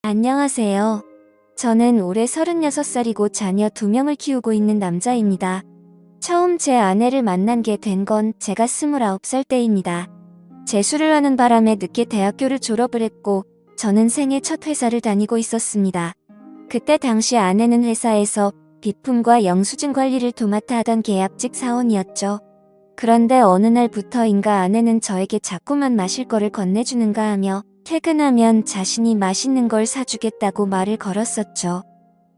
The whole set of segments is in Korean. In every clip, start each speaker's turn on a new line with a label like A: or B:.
A: 안녕하세요. 저는 올해 36살이고 자녀 2명을 키우고 있는 남자입니다. 처음 제 아내를 만난 게 된 건 제가 29살 때입니다. 재수를 하는 바람에 늦게 대학교를 졸업을 했고 저는 생애 첫 회사를 다니고 있었습니다. 그때 당시 아내는 회사에서 비품과 영수증 관리를 도맡아 하던 계약직 사원이었죠. 그런데 어느 날부터인가 아내는 저에게 자꾸만 마실 거를 건네주는가 하며 퇴근하면 자신이 맛있는 걸 사주겠다고 말을 걸었었죠.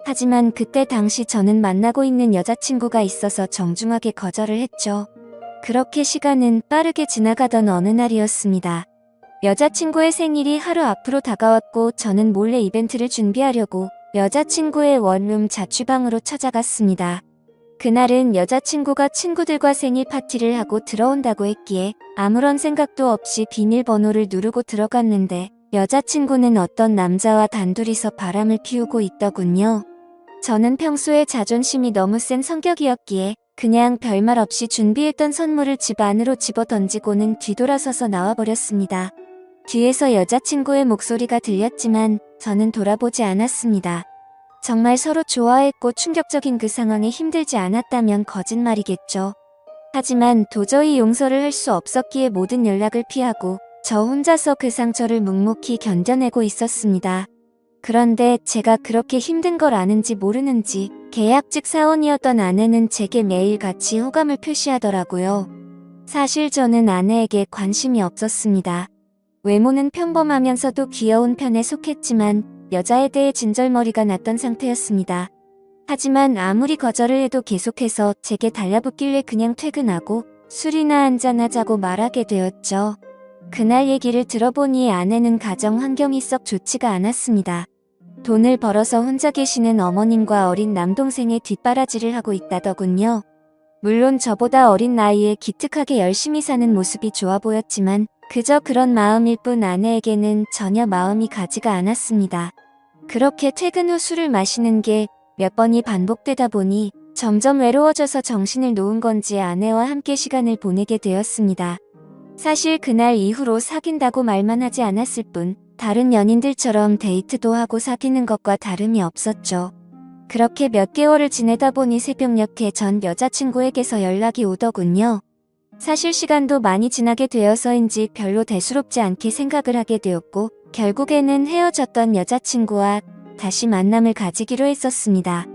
A: 하지만 그때 당시 저는 만나고 있는 여자친구가 있어서 정중하게 거절을 했죠. 그렇게 시간은 빠르게 지나가던 어느 날이었습니다. 여자친구의 생일이 하루 앞으로 다가왔고 저는 몰래 이벤트를 준비하려고 여자친구의 원룸 자취방으로 찾아갔습니다. 그날은 여자친구가 친구들과 생일 파티를 하고 들어온다고 했기에 아무런 생각도 없이 비밀번호를 누르고 들어갔는데 여자친구는 어떤 남자와 단둘이서 바람을 피우고 있더군요. 저는 평소에 자존심이 너무 센 성격이었기에 그냥 별말 없이 준비했던 선물을 집 안으로 집어 던지고는 뒤돌아서서 나와버렸습니다. 뒤에서 여자친구의 목소리가 들렸지만 저는 돌아보지 않았습니다. 정말 서로 좋아했고 충격적인 그 상황에 힘들지 않았다면 거짓말이겠죠. 하지만 도저히 용서를 할 수 없었기에 모든 연락을 피하고 저 혼자서 그 상처를 묵묵히 견뎌내고 있었습니다. 그런데 제가 그렇게 힘든 걸 아는지 모르는지 계약직 사원이었던 아내는 제게 매일 같이 호감을 표시하더라고요. 사실 저는 아내에게 관심이 없었습니다. 외모는 평범하면서도 귀여운 편에 속했지만 여자에 대해 진절머리가 났던 상태였습니다. 하지만 아무리 거절을 해도 계속해서 제게 달라붙길래 그냥 퇴근하고 술이나 한잔하자고 말하게 되었죠. 그날 얘기를 들어보니 아내는 가정 환경이 썩 좋지가 않았습니다. 돈을 벌어서 혼자 계시는 어머님과 어린 남동생의 뒷바라지를 하고 있다더군요. 물론 저보다 어린 나이에 기특하게 열심히 사는 모습이 좋아 보였지만 그저 그런 마음일 뿐 아내에게는 전혀 마음이 가지가 않았습니다. 그렇게 퇴근 후 술을 마시는 게 몇 번이 반복되다 보니 점점 외로워져서 정신을 놓은 건지 아내와 함께 시간을 보내게 되었습니다. 사실 그날 이후로 사귄다고 말만 하지 않았을 뿐 다른 연인들처럼 데이트도 하고 사귀는 것과 다름이 없었죠. 그렇게 몇 개월을 지내다 보니 새벽녘에 전 여자친구에게서 연락이 오더군요. 사실 시간도 많이 지나게 되어서인지 별로 대수롭지 않게 생각을 하게 되었고 결국에는 헤어졌던 여자친구와 다시 만남을 가지기로 했었습니다.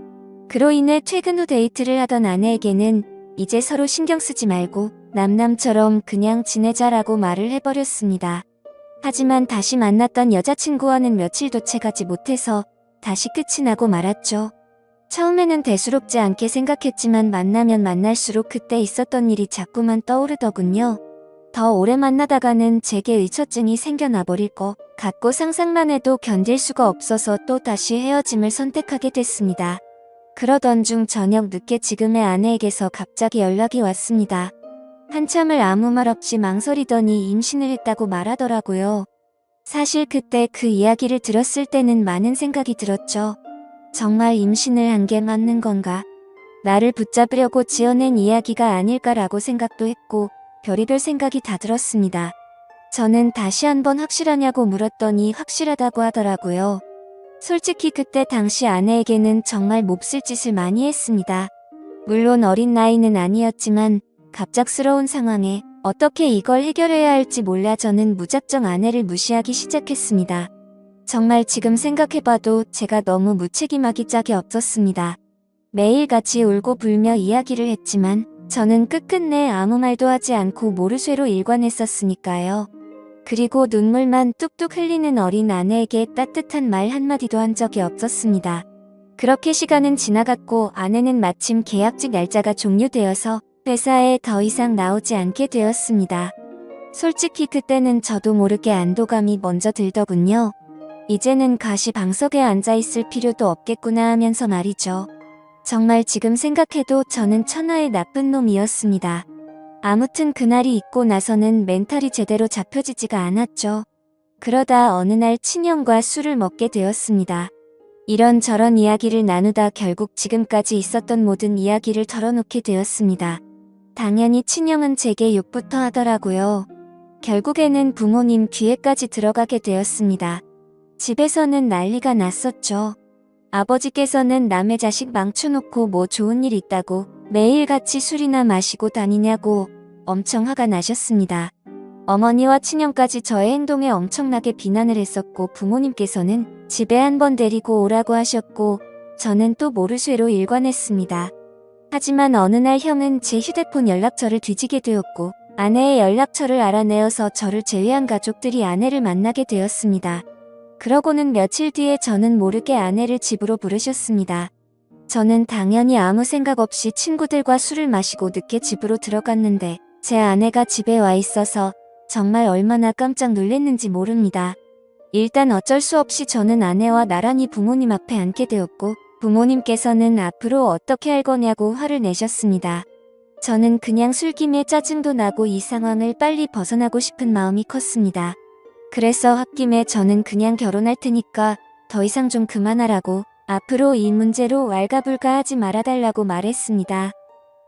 A: 그로 인해 퇴근 후 데이트를 하던 아내에게는 이제 서로 신경 쓰지 말고 남남처럼 그냥 지내자라고 말을 해버렸습니다. 하지만 다시 만났던 여자친구와는 며칠도 채가지 못해서 다시 끝이 나고 말았죠. 처음에는 대수롭지 않게 생각했지만 만나면 만날수록 그때 있었던 일이 자꾸만 떠오르더군요. 더 오래 만나다가는 제게 의처증이 생겨나 버릴 것 같고 상상만 해도 견딜 수가 없어서 또 다시 헤어짐을 선택하게 됐습니다. 그러던 중 저녁 늦게 지금의 아내에게서 갑자기 연락이 왔습니다. 한참을 아무 말 없이 망설이더니 임신을 했다고 말하더라고요. 사실 그때 그 이야기를 들었을 때는 많은 생각이 들었죠. 정말 임신을 한 게 맞는 건가? 나를 붙잡으려고 지어낸 이야기가 아닐까라고 생각도 했고 별의별 생각이 다 들었습니다. 저는 다시 한번 확실하냐고 물었더니 확실하다고 하더라고요. 솔직히 그때 당시 아내에게는 정말 몹쓸 짓을 많이 했습니다. 물론 어린 나이는 아니었지만 갑작스러운 상황에 어떻게 이걸 해결해야 할지 몰라 저는 무작정 아내를 무시하기 시작했습니다. 정말 지금 생각해봐도 제가 너무 무책임하기 짝이 없었습니다. 매일 같이 울고 불며 이야기를 했지만 저는 끝끝내 아무 말도 하지 않고 모르쇠로 일관했었으니까요. 그리고 눈물만 뚝뚝 흘리는 어린 아내에게 따뜻한 말 한마디도 한 적이 없었습니다. 그렇게 시간은 지나갔고 아내는 마침 계약직 날짜가 종료되어서 회사에 더 이상 나오지 않게 되었습니다. 솔직히 그때는 저도 모르게 안도감이 먼저 들더군요. 이제는 가시방석에 앉아있을 필요도 없겠구나 하면서 말이죠. 정말 지금 생각해도 저는 천하의 나쁜 놈이었습니다. 아무튼 그날이 있고 나서는 멘탈이 제대로 잡혀지지가 않았죠. 그러다 어느 날 친형과 술을 먹게 되었습니다. 이런저런 이야기를 나누다 결국 지금까지 있었던 모든 이야기를 털어놓게 되었습니다. 당연히 친형은 제게 욕부터 하더라고요. 결국에는 부모님 귀에까지 들어가게 되었습니다. 집에서는 난리가 났었죠. 아버지께서는 남의 자식 망쳐놓고 뭐 좋은 일 있다고 매일같이 술이나 마시고 다니냐고 엄청 화가 나셨습니다. 어머니와 친형까지 저의 행동에 엄청나게 비난을 했었고 부모님께서는 집에 한번 데리고 오라고 하셨고 저는 또 모르쇠로 일관했습니다. 하지만 어느 날 형은 제 휴대폰 연락처를 뒤지게 되었고 아내의 연락처를 알아내어서 저를 제외한 가족들이 아내를 만나게 되었습니다. 그러고는 며칠 뒤에 저는 모르게 아내를 집으로 부르셨습니다. 저는 당연히 아무 생각 없이 친구들과 술을 마시고 늦게 집으로 들어갔는데 제 아내가 집에 와 있어서 정말 얼마나 깜짝 놀랐는지 모릅니다. 일단 어쩔 수 없이 저는 아내와 나란히 부모님 앞에 앉게 되었고 부모님께서는 앞으로 어떻게 할 거냐고 화를 내셨습니다. 저는 그냥 술김에 짜증도 나고 이 상황을 빨리 벗어나고 싶은 마음이 컸습니다. 그래서 홧김에 저는 그냥 결혼할 테니까 더 이상 좀 그만하라고 앞으로 이 문제로 왈가불가하지 말아달라고 말했습니다.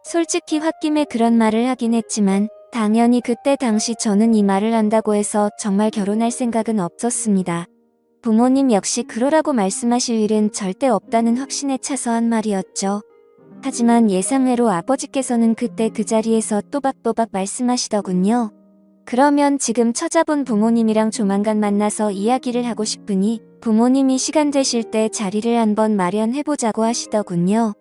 A: 솔직히 홧김에 그런 말을 하긴 했지만 당연히 그때 당시 저는 이 말을 한다고 해서 정말 결혼할 생각은 없었습니다. 부모님 역시 그러라고 말씀하실 일은 절대 없다는 확신에 차서 한 말이었죠. 하지만 예상외로 아버지께서는 그때 그 자리에서 또박또박 말씀하시더군요. 그러면 지금 처자본 부모님이랑 조만간 만나서 이야기를 하고 싶으니 부모님이 시간 되실 때 자리를 한번 마련해보자고 하시더군요.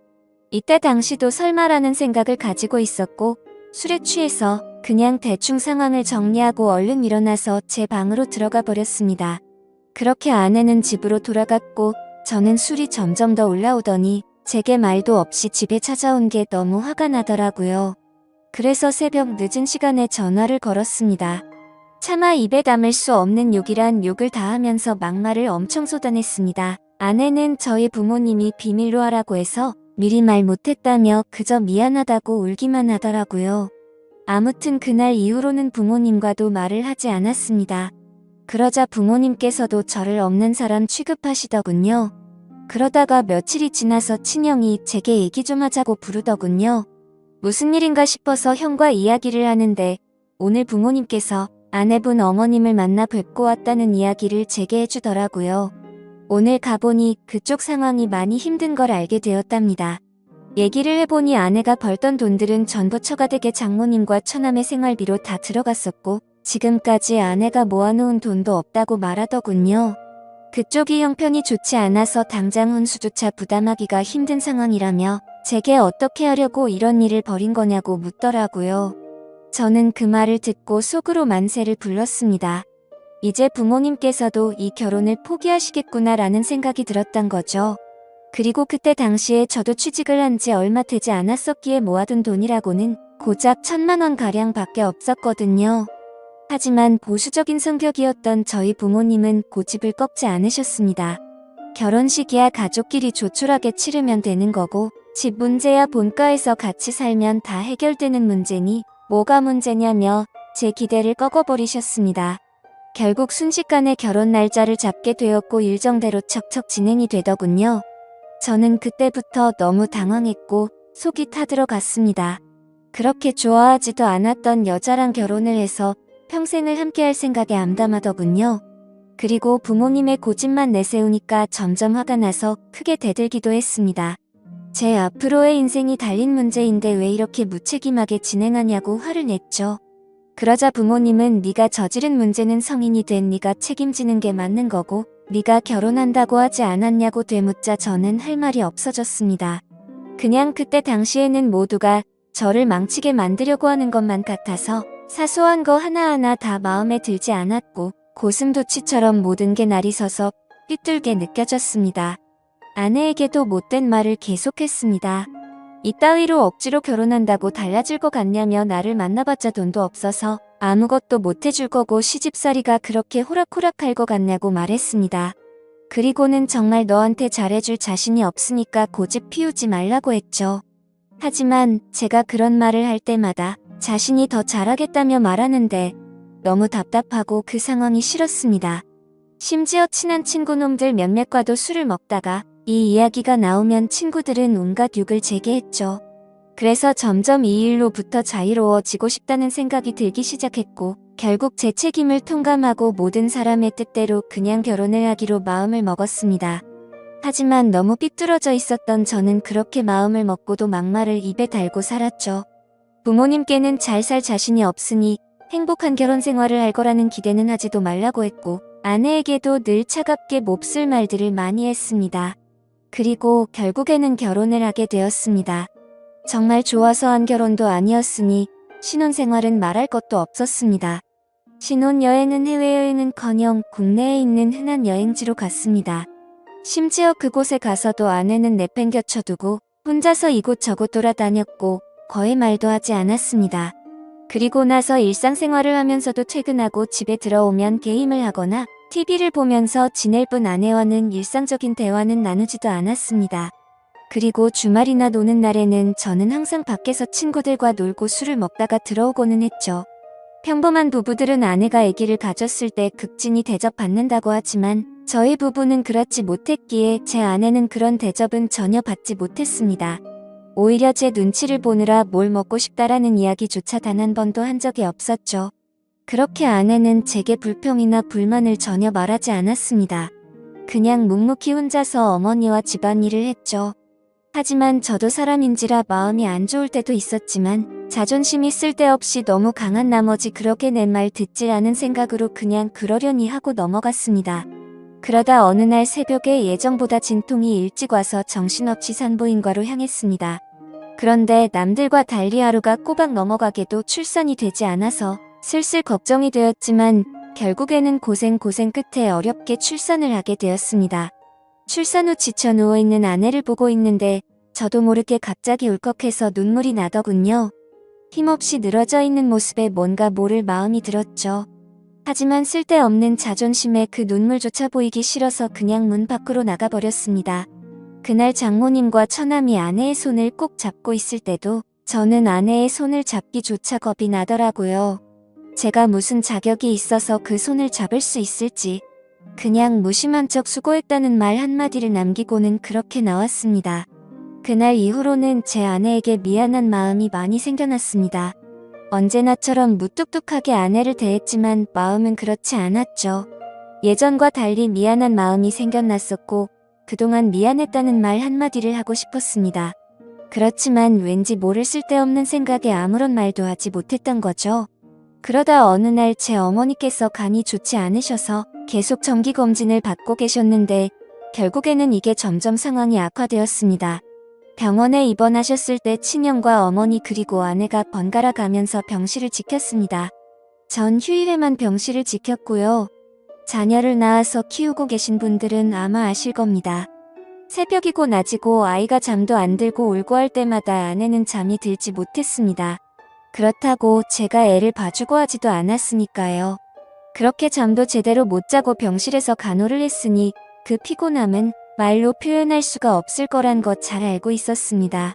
A: 이때 당시도 설마라는 생각을 가지고 있었고 술에 취해서 그냥 대충 상황을 정리하고 얼른 일어나서 제 방으로 들어가 버렸습니다. 그렇게 아내는 집으로 돌아갔고 저는 술이 점점 더 올라오더니 제게 말도 없이 집에 찾아온 게 너무 화가 나더라고요. 그래서 새벽 늦은 시간에 전화를 걸었습니다. 차마 입에 담을 수 없는 욕이란 욕을 다 하면서 막말을 엄청 쏟아냈습니다. 아내는 저희 부모님이 비밀로 하라고 해서 미리 말 못했다며 그저 미안하다고 울기만 하더라고요. 아무튼 그날 이후로는 부모님과도 말을 하지 않았습니다. 그러자 부모님께서도 저를 없는 사람 취급하시더군요. 그러다가 며칠이 지나서 친형이 제게 얘기 좀 하자고 부르더군요. 무슨 일인가 싶어서 형과 이야기를 하는데 오늘 부모님께서 아내분 어머님을 만나 뵙고 왔다는 이야기를 제게 해주더라고요. 오늘 가보니 그쪽 상황이 많이 힘든 걸 알게 되었답니다. 얘기를 해보니 아내가 벌던 돈들은 전부 처가댁의 장모님과 처남의 생활비로 다 들어갔었고 지금까지 아내가 모아놓은 돈도 없다고 말하더군요. 그쪽이 형편이 좋지 않아서 당장 혼수조차 부담하기가 힘든 상황이라며 제게 어떻게 하려고 이런 일을 벌인 거냐고 묻더라고요. 저는 그 말을 듣고 속으로 만세를 불렀습니다. 이제 부모님께서도 이 결혼을 포기하시겠구나라는 생각이 들었단 거죠. 그리고 그때 당시에 저도 취직을 한 지 얼마 되지 않았었기에 모아둔 돈이라고는 고작 1,000만 원 가량 밖에 없었거든요. 하지만 보수적인 성격이었던 저희 부모님은 고집을 꺾지 않으셨습니다. 결혼식이야 가족끼리 조촐하게 치르면 되는 거고 집 문제야 본가에서 같이 살면 다 해결되는 문제니 뭐가 문제냐며 제 기대를 꺾어버리셨습니다. 결국 순식간에 결혼 날짜를 잡게 되었고 일정대로 척척 진행이 되더군요. 저는 그때부터 너무 당황했고 속이 타들어갔습니다. 그렇게 좋아하지도 않았던 여자랑 결혼을 해서 평생을 함께할 생각에 암담하더군요. 그리고 부모님의 고집만 내세우니까 점점 화가 나서 크게 대들기도 했습니다. 제 앞으로의 인생이 달린 문제인데 왜 이렇게 무책임하게 진행하냐고 화를 냈죠. 그러자 부모님은 네가 저지른 문제는 성인이 된 네가 책임지는 게 맞는 거고 네가 결혼한다고 하지 않았냐고 되묻자 저는 할 말이 없어졌습니다. 그냥 그때 당시에는 모두가 저를 망치게 만들려고 하는 것만 같아서 사소한 거 하나하나 다 마음에 들지 않았고 고슴도치처럼 모든 게 날이 서서 삐뚤게 느껴졌습니다. 아내에게도 못된 말을 계속했습니다. 이따위로 억지로 결혼한다고 달라질 것 같냐며 나를 만나봤자 돈도 없어서 아무것도 못해줄 거고 시집살이가 그렇게 호락호락할 것 같냐고 말했습니다. 그리고는 정말 너한테 잘해줄 자신이 없으니까 고집 피우지 말라고 했죠. 하지만 제가 그런 말을 할 때마다 자신이 더 잘하겠다며 말하는데 너무 답답하고 그 상황이 싫었습니다. 심지어 친한 친구놈들 몇몇과도 술을 먹다가 이 이야기가 나오면 친구들은 온갖 욕을 제게 했죠. 그래서 점점 이 일로부터 자유로워지고 싶다는 생각이 들기 시작했고, 결국 제 책임을 통감하고 모든 사람의 뜻대로 그냥 결혼을 하기로 마음을 먹었습니다. 하지만 너무 삐뚤어져 있었던 저는 그렇게 마음을 먹고도 막말을 입에 달고 살았죠. 부모님께는 잘 살 자신이 없으니 행복한 결혼 생활을 할 거라는 기대는 하지도 말라고 했고, 아내에게도 늘 차갑게 몹쓸 말들을 많이 했습니다. 그리고 결국에는 결혼을 하게 되었습니다. 정말 좋아서 한 결혼도 아니었으니 신혼생활은 말할 것도 없었습니다. 신혼여행은 해외여행은커녕 국내에 있는 흔한 여행지로 갔습니다. 심지어 그곳에 가서도 아내는 내팽겨쳐두고 혼자서 이곳저곳 돌아다녔고 거의 말도 하지 않았습니다. 그리고 나서 일상생활을 하면서도 퇴근하고 집에 들어오면 게임을 하거나 TV를 보면서 지낼 뿐 아내와는 일상적인 대화는 나누지도 않았습니다. 그리고 주말이나 노는 날에는 저는 항상 밖에서 친구들과 놀고 술을 먹다가 들어오고는 했죠. 평범한 부부들은 아내가 아기를 가졌을 때 극진히 대접받는다고 하지만 저희 부부는 그렇지 못했기에 제 아내는 그런 대접은 전혀 받지 못했습니다. 오히려 제 눈치를 보느라 뭘 먹고 싶다라는 이야기조차 단 한 번도 한 적이 없었죠. 그렇게 아내는 제게 불평이나 불만을 전혀 말하지 않았습니다. 그냥 묵묵히 혼자서 어머니와 집안일을 했죠. 하지만 저도 사람인지라 마음이 안 좋을 때도 있었지만 자존심이 쓸데없이 너무 강한 나머지 그렇게 내 말 듣질 않은 생각으로 그냥 그러려니 하고 넘어갔습니다. 그러다 어느 날 새벽에 예정보다 진통이 일찍 와서 정신없이 산부인과로 향했습니다. 그런데 남들과 달리 하루가 꼬박 넘어가게도 출산이 되지 않아서 슬슬 걱정이 되었지만 결국에는 고생 끝에 어렵게 출산을 하게 되었습니다. 출산 후 지쳐 누워있는 아내를 보고 있는데 저도 모르게 갑자기 울컥해서 눈물이 나더군요. 힘없이 늘어져 있는 모습에 뭔가 모를 마음이 들었죠. 하지만 쓸데없는 자존심에 그 눈물조차 보이기 싫어서 그냥 문 밖으로 나가버렸습니다. 그날 장모님과 처남이 아내의 손을 꼭 잡고 있을 때도 저는 아내의 손을 잡기조차 겁이 나더라고요. 제가 무슨 자격이 있어서 그 손을 잡을 수 있을지. 그냥 무심한 척 수고했다는 말 한마디를 남기고는 그렇게 나왔습니다. 그날 이후로는 제 아내에게 미안한 마음이 많이 생겨났습니다. 언제나처럼 무뚝뚝하게 아내를 대했지만 마음은 그렇지 않았죠. 예전과 달리 미안한 마음이 생겨났었고 그동안 미안했다는 말 한마디를 하고 싶었습니다. 그렇지만 왠지 모를 쓸데없는 생각에 아무런 말도 하지 못했던 거죠. 그러다 어느 날 제 어머니께서 간이 좋지 않으셔서 계속 정기검진을 받고 계셨는데 결국에는 이게 점점 상황이 악화되었습니다. 병원에 입원하셨을 때 친형과 어머니 그리고 아내가 번갈아 가면서 병실을 지켰습니다. 전 휴일에만 병실을 지켰고요. 자녀를 낳아서 키우고 계신 분들은 아마 아실 겁니다. 새벽이고 낮이고 아이가 잠도 안 들고 울고 할 때마다 아내는 잠이 들지 못했습니다. 그렇다고 제가 애를 봐주고 하지도 않았으니까요. 그렇게 잠도 제대로 못 자고 병실에서 간호를 했으니 그 피곤함은 말로 표현할 수가 없을 거란 것 잘 알고 있었습니다.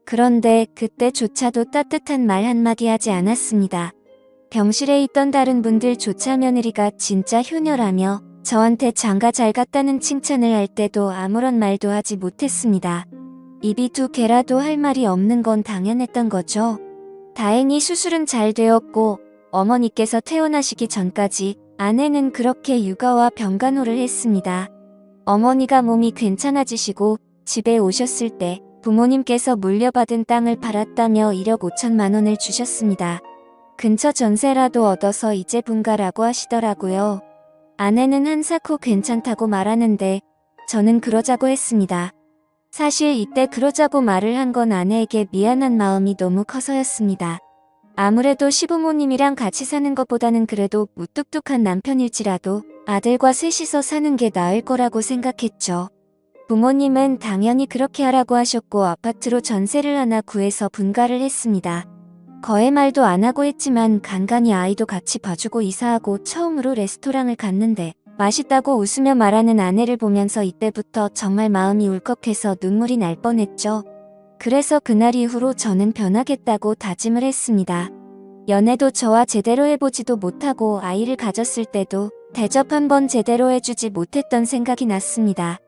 A: 그런데 그때조차도 따뜻한 말 한마디 하지 않았습니다. 병실에 있던 다른 분들조차 며느리가 진짜 효녀라며 저한테 장가 잘 갔다는 칭찬을 할 때도 아무런 말도 하지 못했습니다. 입이 두 개라도 할 말이 없는 건 당연했던 거죠. 다행히 수술은 잘 되었고 어머니께서 퇴원하시기 전까지 아내는 그렇게 육아와 병간호를 했습니다. 어머니가 몸이 괜찮아지시고 집에 오셨을 때 부모님께서 물려받은 땅을 팔았다며 1억 5천만 원을 주셨습니다. 근처 전세라도 얻어서 이제 분가라고 하시더라고요. 아내는 한사코 괜찮다고 말하는데 저는 그러자고 했습니다. 사실 이때 그러자고 말을 한 건 아내에게 미안한 마음이 너무 커서였습니다. 아무래도 시부모님이랑 같이 사는 것보다는 그래도 무뚝뚝한 남편일지라도 아들과 셋이서 사는 게 나을 거라고 생각했죠. 부모님은 당연히 그렇게 하라고 하셨고 아파트로 전세를 하나 구해서 분가를 했습니다. 거의 말도 안 하고 했지만 간간히 아이도 같이 봐주고 이사하고 처음으로 레스토랑을 갔는데 맛있다고 웃으며 말하는 아내를 보면서 이때부터 정말 마음이 울컥해서 눈물이 날 뻔했죠. 그래서 그날 이후로 저는 변하겠다고 다짐을 했습니다. 연애도 저와 제대로 해보지도 못하고 아이를 가졌을 때도 대접 한번 제대로 해주지 못했던 생각이 났습니다.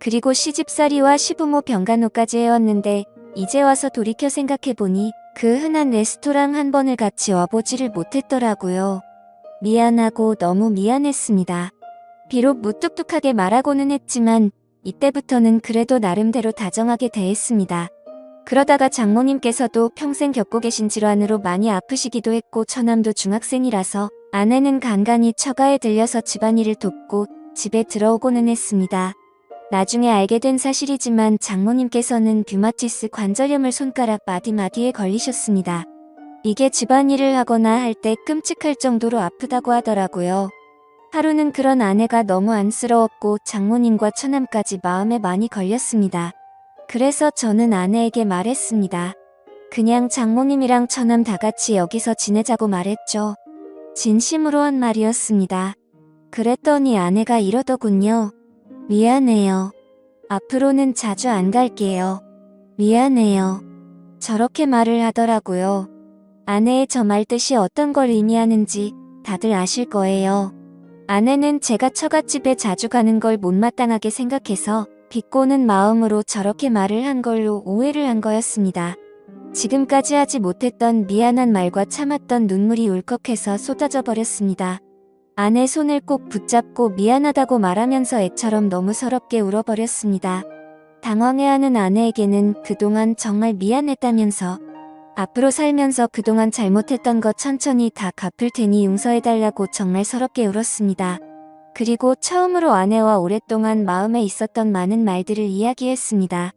A: 그리고 시집살이와 시부모 병간호까지 해왔는데 이제 와서 돌이켜 생각해보니 그 흔한 레스토랑 한 번을 같이 와보지를 못했더라고요. 미안하고 너무 미안했습니다. 비록 무뚝뚝하게 말하고는 했지만 이때부터는 그래도 나름대로 다정하게 대했습니다. 그러다가 장모님께서도 평생 겪고 계신 질환으로 많이 아프시기도 했고 처남도 중학생이라서 아내는 간간히 처가에 들려서 집안일을 돕고 집에 들어오고는 했습니다. 나중에 알게 된 사실이지만 장모님께서는 류마티스 관절염을 손가락 마디마디에 걸리셨습니다. 이게 집안일을 하거나 할 때 끔찍할 정도로 아프다고 하더라고요. 하루는 그런 아내가 너무 안쓰러웠고 장모님과 처남까지 마음에 많이 걸렸습니다. 그래서 저는 아내에게 말했습니다. 그냥 장모님이랑 처남 다 같이 여기서 지내자고 말했죠. 진심으로 한 말이었습니다. 그랬더니 아내가 이러더군요. 미안해요. 앞으로는 자주 안 갈게요. 미안해요. 저렇게 말을 하더라고요. 아내의 저 말 뜻이 어떤 걸 의미하는지 다들 아실 거예요. 아내는 제가 처갓집에 자주 가는 걸 못마땅하게 생각해서 비꼬는 마음으로 저렇게 말을 한 걸로 오해를 한 거였습니다. 지금까지 하지 못했던 미안한 말과 참았던 눈물이 울컥해서 쏟아져 버렸습니다. 아내 손을 꼭 붙잡고 미안하다고 말하면서 애처럼 너무 서럽게 울어버렸습니다. 당황해하는 아내에게는 그동안 정말 미안했다면서 앞으로 살면서 그동안 잘못했던 것 천천히 다 갚을 테니 용서해달라고 정말 서럽게 울었습니다. 그리고 처음으로 아내와 오랫동안 마음에 있었던 많은 말들을 이야기했습니다.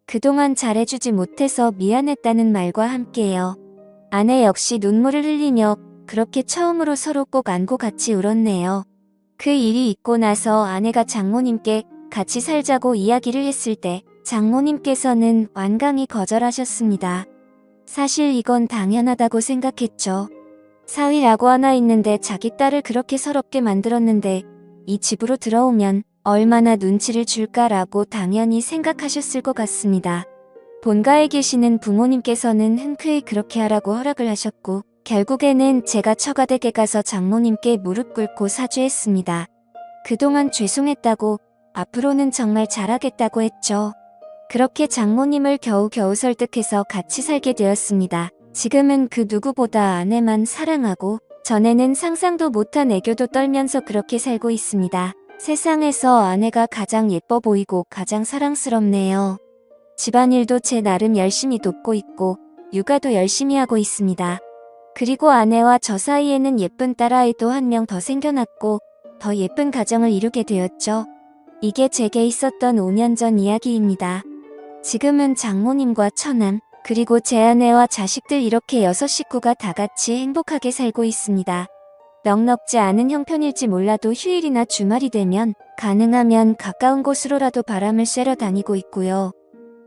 A: 그동안 잘해주지 못해서 미안했다는 말과 함께요. 아내 역시 눈물을 흘리며 그렇게 처음으로 서로 꼭 안고 같이 울었네요. 그 일이 있고 나서 아내가 장모님께 같이 살자고 이야기를 했을 때 장모님께서는 완강히 거절하셨습니다. 사실 이건 당연하다고 생각했죠. 사위라고 하나 있는데 자기 딸을 그렇게 서럽게 만들었는데 이 집으로 들어오면 얼마나 눈치를 줄까라고 당연히 생각하셨을 것 같습니다. 본가에 계시는 부모님께서는 흔쾌히 그렇게 하라고 허락을 하셨고 결국에는 제가 처가댁에 가서 장모님께 무릎 꿇고 사죄했습니다. 그동안 죄송했다고 앞으로는 정말 잘하겠다고 했죠. 그렇게 장모님을 겨우겨우 설득해서 같이 살게 되었습니다. 지금은 그 누구보다 아내만 사랑하고 전에는 상상도 못한 애교도 떨면서 그렇게 살고 있습니다. 세상에서 아내가 가장 예뻐 보이고 가장 사랑스럽네요. 집안일도 제 나름 열심히 돕고 있고 육아도 열심히 하고 있습니다. 그리고 아내와 저 사이에는 예쁜 딸아이도 한 명 더 생겨났고 더 예쁜 가정을 이루게 되었죠. 이게 제게 있었던 5년 전 이야기입니다. 지금은 장모님과 처남, 그리고 제 아내와 자식들 이렇게 6식구가 다 같이 행복하게 살고 있습니다. 넉넉지 않은 형편일지 몰라도 휴일이나 주말이 되면 가능하면 가까운 곳으로라도 바람을 쐬러 다니고 있고요.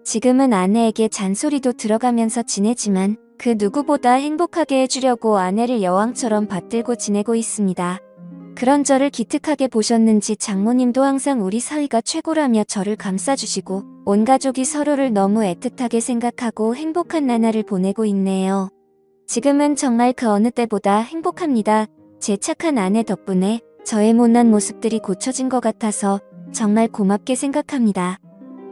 A: 지금은 아내에게 잔소리도 들어가면서 지내지만 그 누구보다 행복하게 해주려고 아내를 여왕처럼 받들고 지내고 있습니다. 그런 저를 기특하게 보셨는지 장모님도 항상 우리 사위가 최고라며 저를 감싸주시고 온 가족이 서로를 너무 애틋하게 생각하고 행복한 나날을 보내고 있네요. 지금은 정말 그 어느 때보다 행복합니다. 제 착한 아내 덕분에 저의 못난 모습들이 고쳐진 것 같아서 정말 고맙게 생각합니다.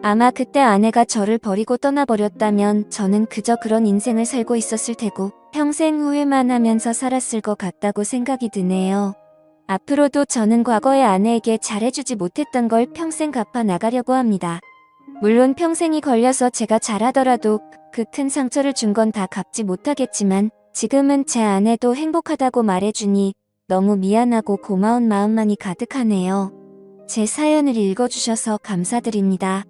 A: 아마 그때 아내가 저를 버리고 떠나버렸다면 저는 그저 그런 인생을 살고 있었을 테고 평생 후회만 하면서 살았을 것 같다고 생각이 드네요. 앞으로도 저는 과거의 아내에게 잘해주지 못했던 걸 평생 갚아 나가려고 합니다. 물론 평생이 걸려서 제가 잘하더라도 그 큰 상처를 준 건 다 갚지 못하겠지만 지금은 제 아내도 행복하다고 말해주니 너무 미안하고 고마운 마음만이 가득하네요. 제 사연을 읽어주셔서 감사드립니다.